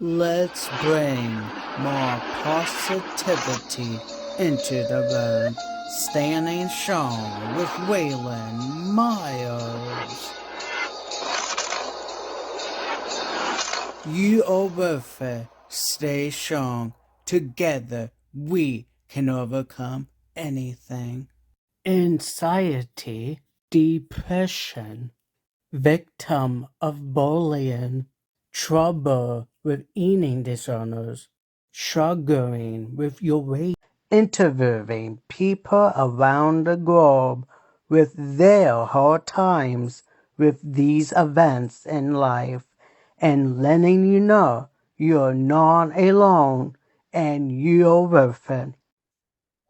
Let's bring more positivity into the room. Standing strong with Waylon Myers. You are worth it. Stay strong. Together we can overcome anything. Anxiety, depression, victim of bullying, trouble with eating disorders, struggling with your weight, interviewing people around the globe with their hard times with these events in life, and letting you know you're not alone and you're worth it.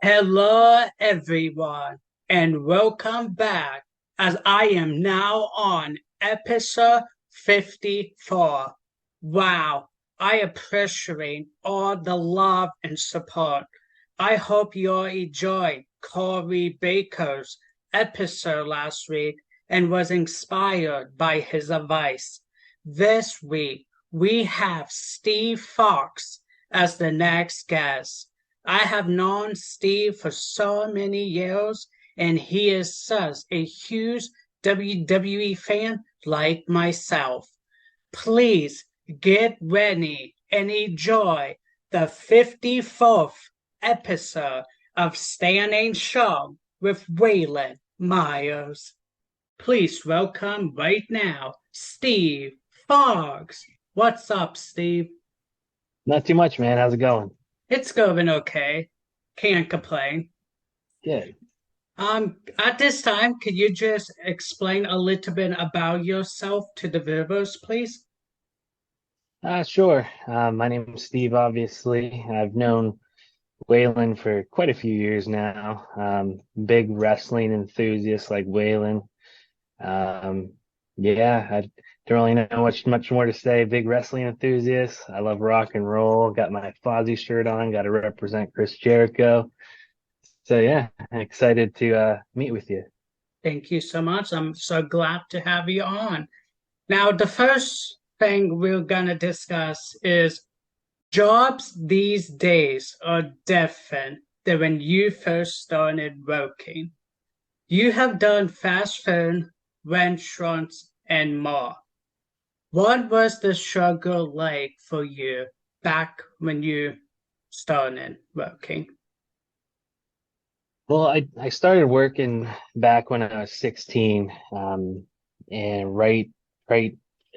Hello, everyone, and welcome back as I am now on episode 54. Wow, I appreciate all the love and support. I hope you all enjoyed Corey Baker's episode last week and was inspired by his advice. This week, we have Steve Fox as the next guest. I have known Steve for so many years, and he is such a huge WWE fan like myself. Please get ready and enjoy the 54th episode of Standing Strong with Waylon Myers. Please welcome right now, Steve Fox. What's up, Steve? Not too much, man. How's it going? It's going okay. Can't complain. Good. At this time, could you just explain a little bit about yourself to the viewers, please? Sure. My name's Steve, obviously. I've known Waylon for quite a few years now. Big wrestling enthusiast like Waylon. Yeah, I don't really know much more to say. Big wrestling enthusiast. I love rock and roll. Got my Fozzy shirt on. Got to represent Chris Jericho. So yeah, excited to meet with you. Thank you so much. I'm so glad to have you on. Now, the first thing we're going to discuss is jobs these days are different than when you first started working. You have done fast food, restaurants, and more. What was the struggle like for you back when you started working? Well, I started working back when I was 16, and right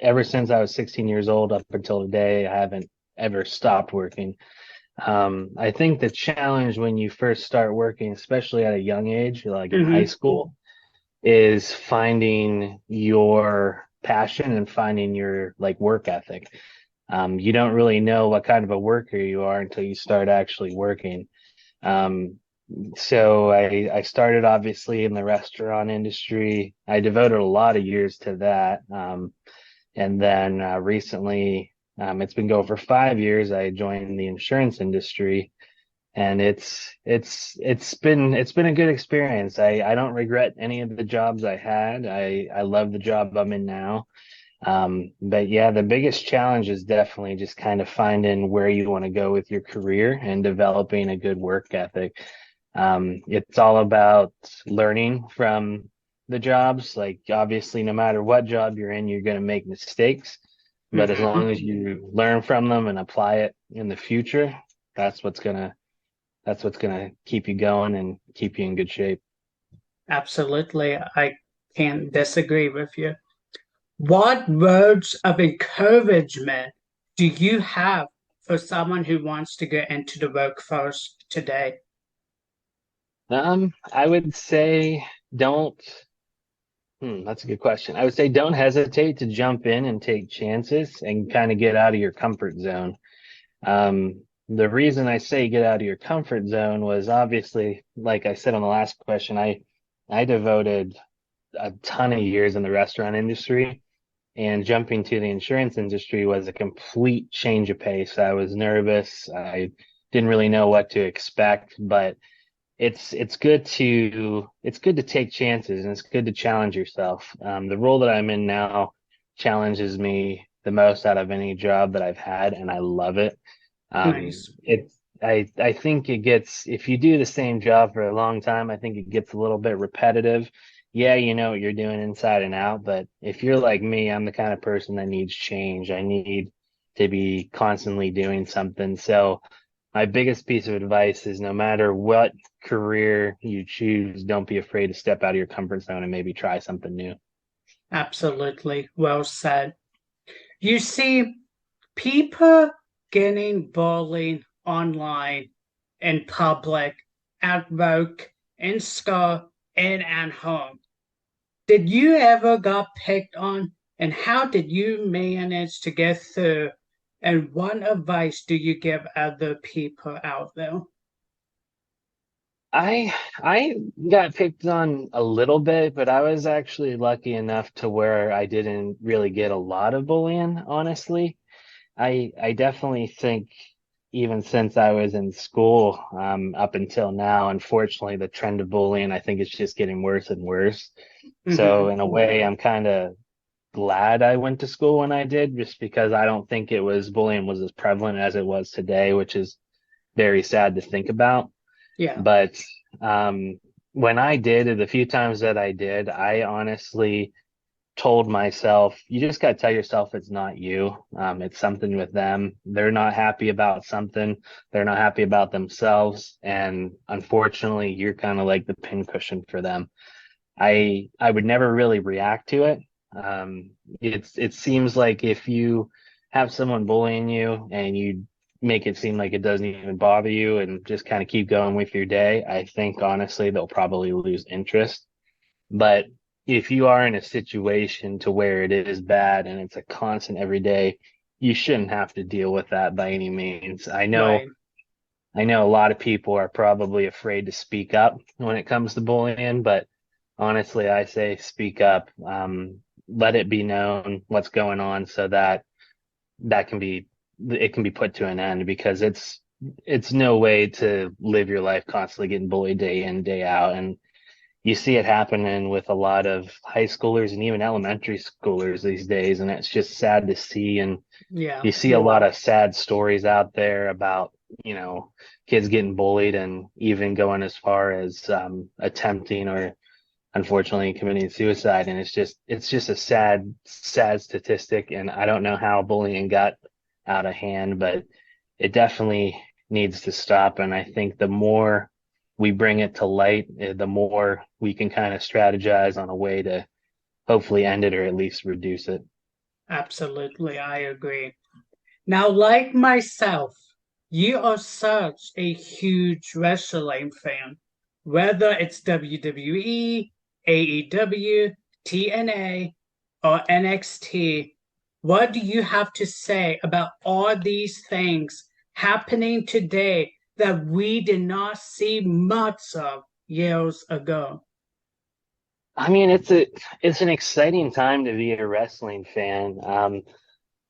ever since I was 16 years old up until today, I haven't ever stopped working. I think the challenge when you first start working, especially at a young age, like in high Mm-hmm. school, is finding your passion and finding your like work ethic. You don't really know what kind of a worker you are until you start actually working. Um, so I started obviously in the restaurant industry. I devoted a lot of years to that. And then recently, it's been going for 5 years. I joined the insurance industry, and it's been a good experience. I don't regret any of the jobs I had. I love the job I'm in now. But yeah, the biggest challenge is definitely just kind of finding where you want to go with your career and developing a good work ethic. It's all about learning from the jobs. Like obviously, no matter what job you're in, you're going to make mistakes. But as Mm-hmm. long as you learn from them and apply it in the future, that's what's gonna that's what's gonna keep you going and keep you in good shape. Absolutely. I can't disagree with you. What words of encouragement do you have for someone who wants to get into the workforce today? I would say don't. That's a good question. I would say don't hesitate to jump in and take chances and kind of get out of your comfort zone. The reason I say get out of your comfort zone was obviously, like I said on the last question, I devoted a ton of years in the restaurant industry, and jumping to the insurance industry was a complete change of pace. I was nervous. I didn't really know what to expect, but it's good to take chances, and it's good to challenge yourself. The role that I'm in now challenges me the most out of any job that I've had, and I love it. Nice. I think it gets, if you do the same job for a long time, I think it gets a little bit repetitive. Yeah, you know what you're doing inside and out, but if you're like me, I'm the kind of person that needs change. I need to be constantly doing something. So my biggest piece of advice is no matter what career you choose, don't be afraid to step out of your comfort zone and maybe try something new. Absolutely. Well said. You see, people getting bullied online, in public, at work, in school, and at home. Did you ever got picked on, and how did you manage to get through? And what advice do you give other people out there? I got picked on a little bit, but I was actually lucky enough to where I didn't really get a lot of bullying, honestly. I definitely think even since I was in school, up until now, unfortunately, the trend of bullying, I think it's just getting worse and worse. So Hmm. in a way, I'm kind of glad I went to school when I did, just because I don't think it was bullying was as prevalent as it was today, which is very sad to think about. Yeah, But when I did, the few times that I did, I honestly told myself, you just got to tell yourself it's not you. It's something with them. They're not happy about something. They're not happy about themselves. And unfortunately, you're kind of like the pincushion for them. I would never really react to it. It seems like if you have someone bullying you and you make it seem like it doesn't even bother you and just kind of keep going with your day, I think honestly they'll probably lose interest. But if you are in a situation to where it is bad and it's a constant every day, you shouldn't have to deal with that by any means. right. I know a lot of people are probably afraid to speak up when it comes to bullying, but honestly, I say speak up. Let it be known what's going on so that that can be it can be put to an end because it's no way to live your life constantly getting bullied day in, day out. And you see it happening with a lot of high schoolers and even elementary schoolers these days, and it's just sad to see. And Yeah, you see a lot of sad stories out there about, you know, kids getting bullied and even going as far as attempting or unfortunately committing suicide. And it's just a sad statistic. And I don't know how bullying got out of hand, but it definitely needs to stop. And I think the more we bring it to light, the more we can kind of strategize on a way to hopefully end it or at least reduce it. absolutely. I agree. Now, like myself, you are such a huge wrestling fan, whether it's WWE, AEW, TNA, or NXT. What do you have to say about all these things happening today that we did not see much of years ago? I mean, it's an exciting time to be a wrestling fan.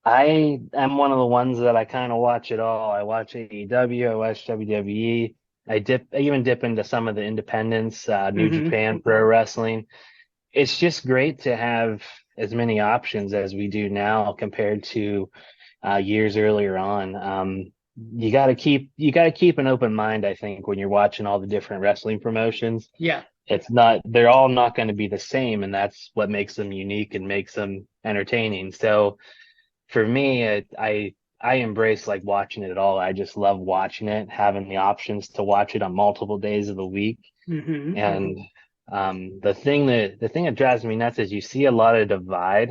I am one of the ones that I kind of watch it all. I watch AEW, I watch WWE. I even dip into some of the independents, New Hmm. Japan Pro Wrestling. It's just great to have as many options as we do now compared to years earlier on. You got to keep an open mind, I think, when you're watching all the different wrestling promotions. Yeah, They're all not going to be the same, and that's what makes them unique and makes them entertaining. So for me, I embrace like watching it all. I just love watching it, having the options to watch it on multiple days of the week. hmm, And the thing that drives me nuts is you see a lot of divide,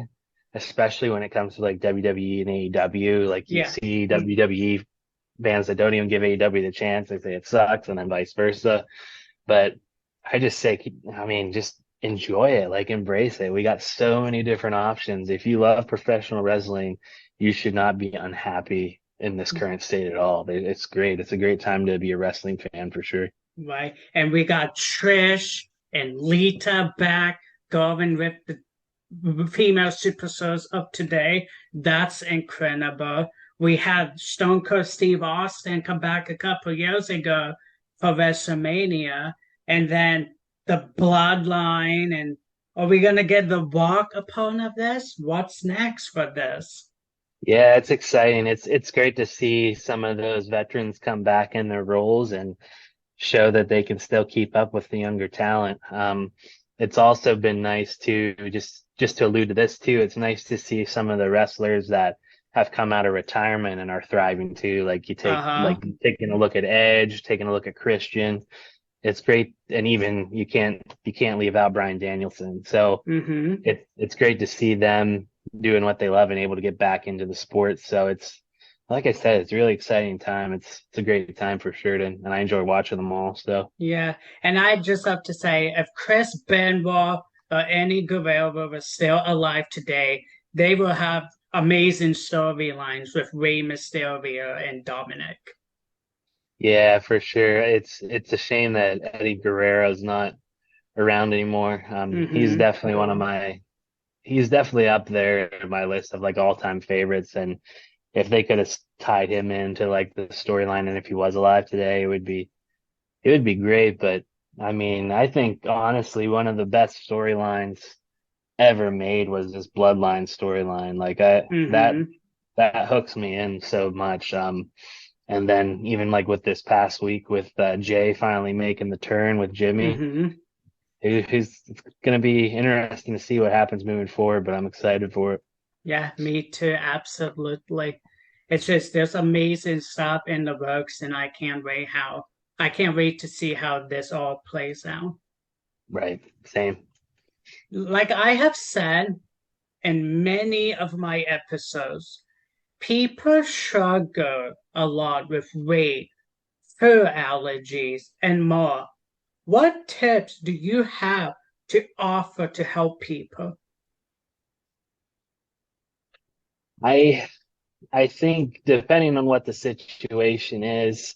especially when it comes to like WWE and AEW. Like you yeah, see WWE fans that don't even give AEW the chance. They say it sucks, and then vice versa. But I just say, I mean, just enjoy it, like embrace it. We got so many different options. If you love professional wrestling, you should not be unhappy in this current state at all. It's great. It's a great time to be a wrestling fan for sure. right. And we got Trish and Lita back going with the female superstars of today. That's incredible. We had Stone Cold Steve Austin come back a couple years ago for WrestleMania, and then the Bloodline. And are we gonna get the Walk upon of this? What's next for this? Yeah, it's exciting. It's great to see some of those veterans come back in their roles and show that they can still keep up with the younger talent. It's also been nice to just to allude to this too. It's nice to see some of the wrestlers that have come out of retirement and are thriving too. Like Uh-huh. taking a look at Edge, taking a look at Christian. It's great, and even you can't leave out Bryan Danielson. So Mm-hmm. it's great to see them doing what they love and able to get back into the sport. So it's like I said, it's a really exciting time. It's a great time for sure, and I enjoy watching them all. So Yeah. And I just have to say, if Chris Benoit or Eddie Guerrero was still alive today, they will have amazing storylines with Rey Mysterio and Dominic. yeah, for sure. It's a shame that Eddie Guerrero's not around anymore. He's Mm-hmm. definitely he's definitely up there in my list of like all-time favorites. And if they could have tied him into like the storyline, and if he was alive today, it would be great. But I mean, I think honestly, one of the best storylines ever made was this Bloodline storyline. Like Mm-hmm. that hooks me in so much. And then even like with this past week with Jay finally making the turn with Jimmy, Mm-hmm. who's it's going to be interesting to see what happens moving forward. But I'm excited for it. Yeah, me too, absolutely. It's just there's amazing stuff in the works, and I can't wait to see how this all plays out. Right. Same. Like I have said in many of my episodes, people struggle a lot with weight, food allergies, and more. What tips do you have to offer to help people? I I think depending on what the situation is,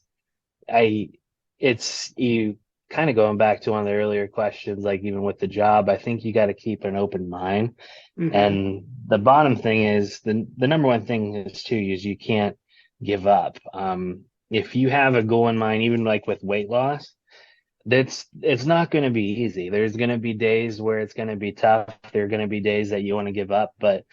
I it's you kind of going back to one of the earlier questions, like even with the job, I think you got to keep an open mind. Mm-hmm. And the bottom thing is the number one thing is too is you can't give up. If you have a goal in mind, even like with weight loss, it's not going to be easy. There's going to be days where it's going to be tough. There are going to be days that you want to give up, but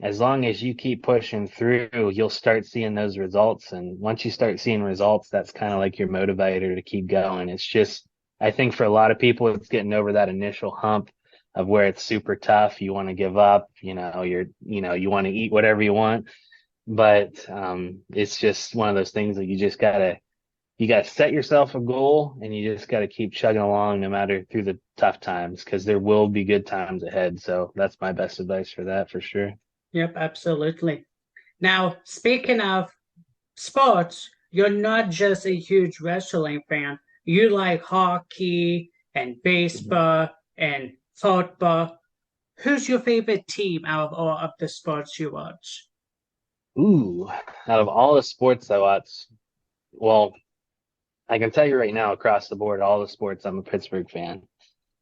as long as you keep pushing through, you'll start seeing those results. And once you start seeing results, that's kind of like your motivator to keep going. It's just, I think for a lot of people, it's getting over that initial hump of where it's super tough. You want to give up, you want to eat whatever you want. But it's just one of those things that you gotta set yourself a goal and you just gotta keep chugging along no matter through the tough times because there will be good times ahead. So that's my best advice for that for sure. Yep, absolutely. Now, speaking of sports, you're not just a huge wrestling fan. You like hockey and baseball and football. Who's your favorite team out of all of the sports you watch? Ooh, out of all the sports I watch, well, I can tell you right now across the board, all the sports, I'm a Pittsburgh fan.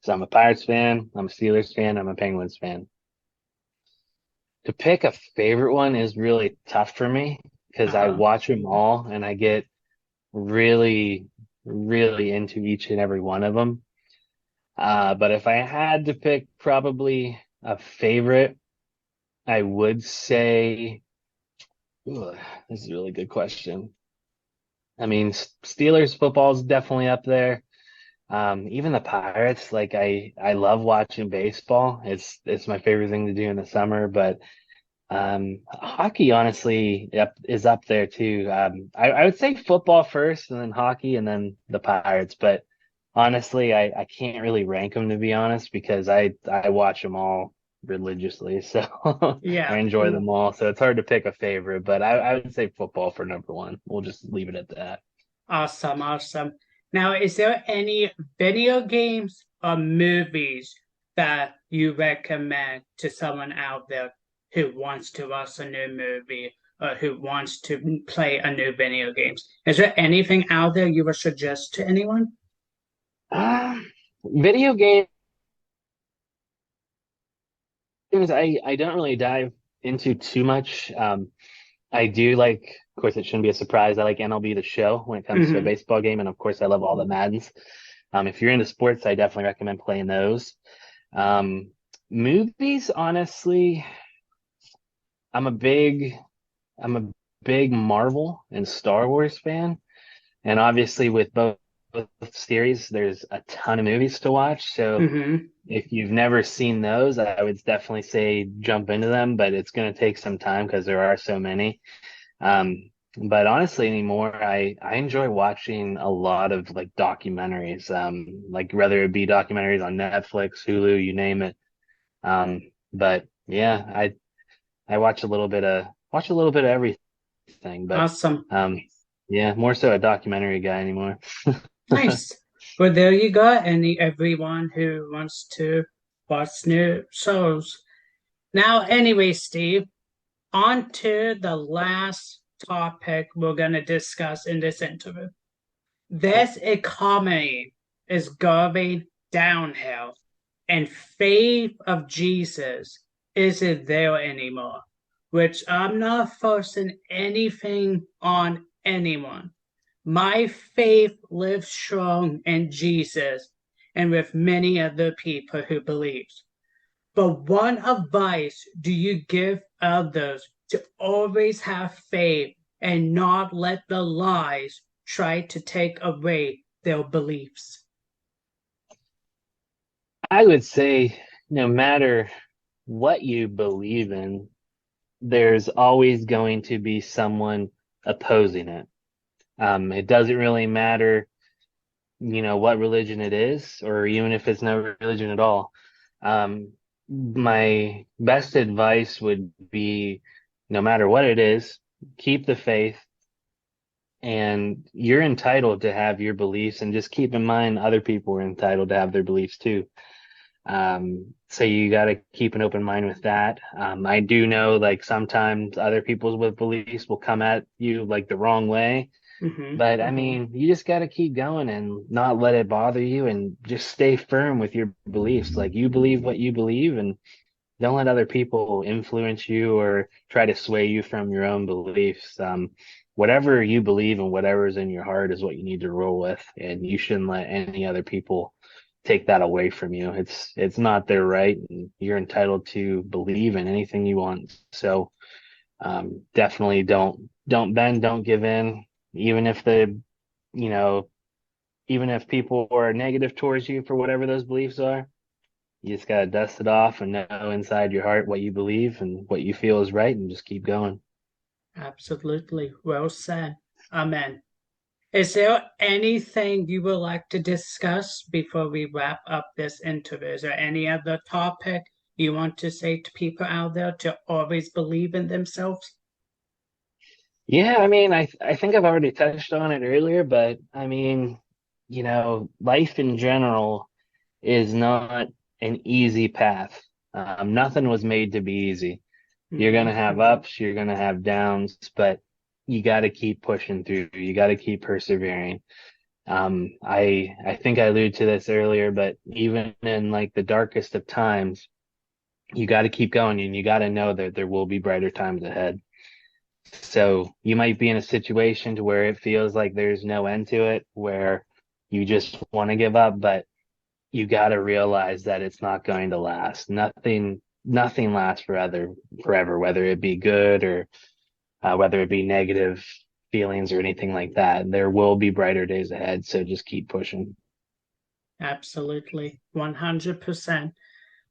So I'm a Pirates fan, I'm a Steelers fan, I'm a Penguins fan. To pick a favorite one is really tough for me because I Uh-huh. watch them all and I get really, really into each and every one of them. But if I had to pick probably a favorite, I would say, ooh, this is a really good question. I mean, Steelers football is definitely up there. Even the Pirates, like I love watching baseball. It's my favorite thing to do in the summer, but hockey honestly is up there too. I would say football first and then hockey and then the Pirates, but honestly, I can't really rank them to be honest because I watch them all religiously, so I Yeah. enjoy them all. So it's hard to pick a favorite, but I would say football for number one. We'll just leave it at that. Awesome, awesome. Now, is there any video games or movies that you recommend to someone out there who wants to watch a new movie or who wants to play a new video games? Is there anything out there you would suggest to anyone? Ah, video games, I don't really dive into too much. I do like, of course, it shouldn't be a surprise. I like MLB The Show when it comes to a Hmm. baseball game, and of course, I love all the Maddens. If you're into sports, I definitely recommend playing those. Um, Movies, honestly, I'm a big I'm a big Marvel and Star Wars fan, and obviously with both series, there's a ton of movies to watch. So Mm-hmm. if you've never seen those, I would definitely say jump into them, but it's going to take some time because there are so many. But honestly, anymore, I enjoy watching a lot of like documentaries, like whether it be documentaries on Netflix, Hulu, you name it. But yeah, I watch a little bit of everything, but Awesome. um, yeah, more so a documentary guy anymore. Nice. Well, there you go. Everyone who wants to watch new shows. Now, anyway, Steve, on to the last topic we're going to discuss in this interview. This economy is going downhill, and faith of Jesus isn't there anymore, which I'm not forcing anything on anyone. My faith lives strong in Jesus and with many other people who believe. But what advice do you give others to always have faith and not let the lies try to take away their beliefs? I would say no matter what you believe in, there's always going to be someone opposing it. It doesn't really matter, what religion it is, or even if it's no religion at all. My best advice would be no matter what it is, keep the faith, and you're entitled to have your beliefs, and just keep in mind other people are entitled to have their beliefs too. So you got to keep an open mind with that. I do know like sometimes other people's with beliefs will come at you like the wrong way. Mm-hmm. But I mean, you just got to keep going and not let it bother you and just stay firm with your beliefs. Like you believe what you believe and don't let other people influence you or try to sway you from your own beliefs. Whatever you believe and whatever's in your heart is what you need to roll with, and you shouldn't let any other people take that away from you. It's not their right, and you're entitled to believe in anything you want. So definitely don't bend, don't give in, even if you know, even if people are negative towards you for whatever those beliefs are. You just gotta dust it off and know inside your heart what you believe and what you feel is right, and just keep going. Absolutely. Well said. Amen. Is there anything you would like to discuss before we wrap up this interview? Is there any other topic you want to say to people out there to always believe in themselves? Yeah, I mean, I think I've already touched on it earlier, but I mean, life in general is not an easy path. Nothing was made to be easy. You're Mm-hmm. gonna have ups, you're gonna have downs, but you got to keep pushing through. You got to keep persevering. I think I alluded to this earlier, but even in like the darkest of times, you got to keep going, and you got to know that there will be brighter times ahead. So you might be in a situation to where it feels like there's no end to it, where you just want to give up, but you got to realize that it's not going to last. Nothing lasts forever, whether it be good or whether it be negative feelings or anything like that. There will be brighter days ahead, so just keep pushing. Absolutely. 100%.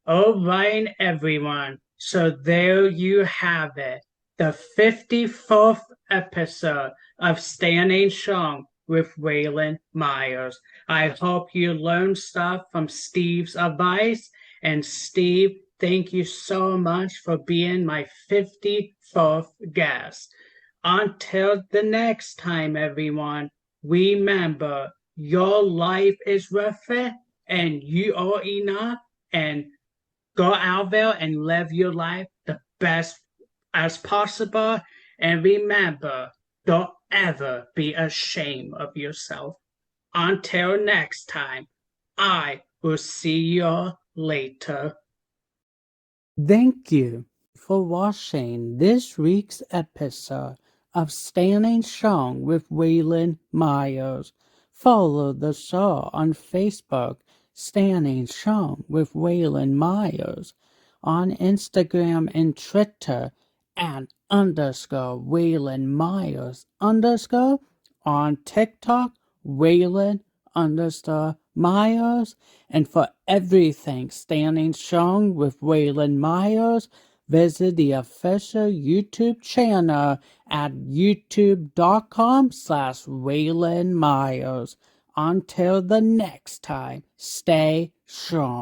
All right, everyone. So there you have it. The 54th episode of Standing Strong with Waylon Myers. I hope you learned stuff from Steve's advice. And Steve, thank you so much for being my 54th guest. Until the next time, everyone, remember your life is worth it and you are enough. And go out there and live your life the best as possible. And remember, don't ever be ashamed of yourself. Until next time, I will see you later. Thank you for watching this week's episode of Standing Strong with Waylon Myers. Follow the show on Facebook, Standing Strong with Waylon Myers, on Instagram and Twitter at Waylon Myers on TikTok, Waylon_Myers. And for everything standing strong with Waylon Myers, visit the official YouTube channel at youtube.com/Waylon Myers. Until the next time, stay strong.